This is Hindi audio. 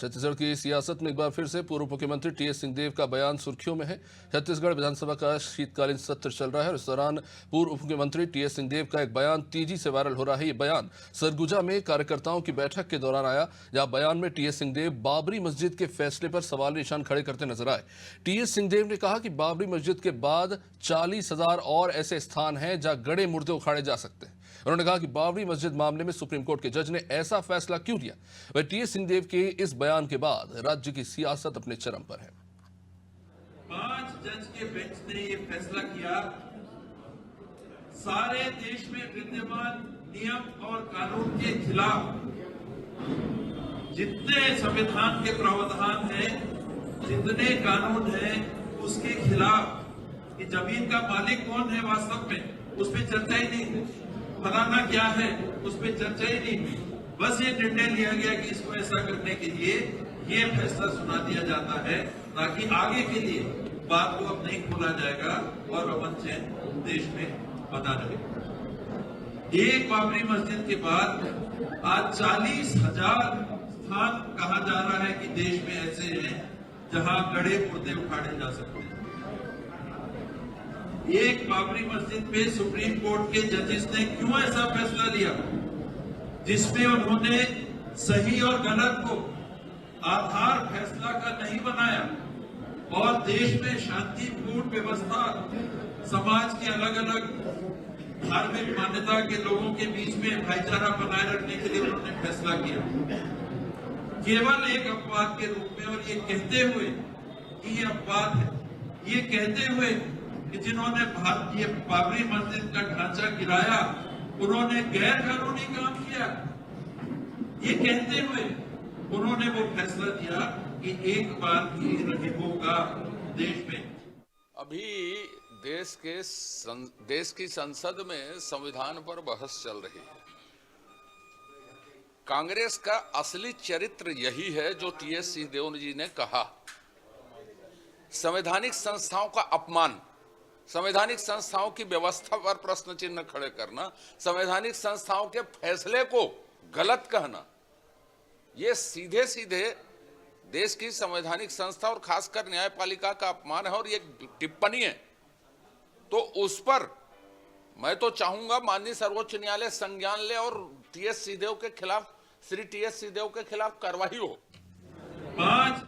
छत्तीसगढ़ की सियासत में एक बार फिर से पूर्व मुख्यमंत्री टीएस सिंहदेव का बयान सुर्खियों में है। छत्तीसगढ़ विधानसभा का शीतकालीन सत्र चल रहा है और इस दौरान पूर्व मुख्यमंत्री टीएस सिंहदेव का एक बयान तेजी से वायरल हो रहा है। ये बयान सरगुजा में कार्यकर्ताओं की बैठक के दौरान आया, जहां बयान में टीएस सिंहदेव बाबरी मस्जिद के फैसले पर सवाल निशान खड़े करते नजर आए। टीएस सिंहदेव ने कहा कि बाबरी मस्जिद के बाद 40,000 और ऐसे स्थान हैं जहां गड़े मुर्दे उखाड़े जा सकते हैं। उन्होंने कहा कि बाबरी मस्जिद मामले में सुप्रीम कोर्ट के जज ने ऐसा फैसला क्यों लिया। वह टीएस सिंहदेव के इस बयान के बाद राज्य की सियासत अपने चरम पर है। 5 जज के बेंच ने यह फैसला किया, सारे देश में विद्यमान नियम और कानून के खिलाफ जितने संविधान के प्रावधान हैं, जितने कानून हैं, उसके खिलाफ कि जमीन का मालिक कौन है वास्तव में, उस पर चर्चा ही नहीं है। फलाना क्या है, उस पर चर्चा ही नहीं। बस ये निर्णय लिया गया कि इसको ऐसा करने के लिए ये फैसला सुना दिया जाता है, ताकि आगे के लिए बात को अब नहीं खोला जाएगा और अमन चैन देश में बना रहे। एक बाबरी मस्जिद के बाद आज 40,000 स्थान कहा जा रहा है कि देश में ऐसे हैं जहां गड़े मुर्दे उखाड़े जा सकते हैं। एक बाबरी मस्जिद पे सुप्रीम कोर्ट के जजेस ने क्यों ऐसा फैसला लिया, जिसमें उन्होंने सही और गलत को आधार फैसला का नहीं बनाया और देश में शांतिपूर्ण व्यवस्था, समाज के अलग अलग धार्मिक मान्यता के लोगों के बीच में भाईचारा बनाए रखने के लिए उन्होंने फैसला किया। केवल एक अपवाद के रूप में, और ये कहते हुए कि ये अपवाद है, ये कहते हुए कि जिन्होंने ये बाबरी मस्जिद का ढांचा गिराया उन्होंने गैर कानूनी काम किया, ये कहते हुए उन्होंने वो फैसला दिया कि एक बार भी नहीं होगा देश में। अभी देश की संसद में संविधान पर बहस चल रही है। कांग्रेस का असली चरित्र यही है जो टीएस सिंहदेव जी ने कहा, संवैधानिक संस्थाओं का अपमान, संवैधानिक संस्थाओं की व्यवस्था पर प्रश्न चिन्ह खड़े करना, संवैधानिक संस्थाओं के फैसले को गलत कहना, ये सीधे सीधे देश की संवैधानिक संस्था और खासकर न्यायपालिका का अपमान है और ये टिप्पणी है। तो उस पर मैं तो चाहूंगा माननीय सर्वोच्च न्यायालय संज्ञान ले और टीएस सिंहदेव के खिलाफ, श्री टीएस सिंहदेव के खिलाफ कार्रवाई हो। 5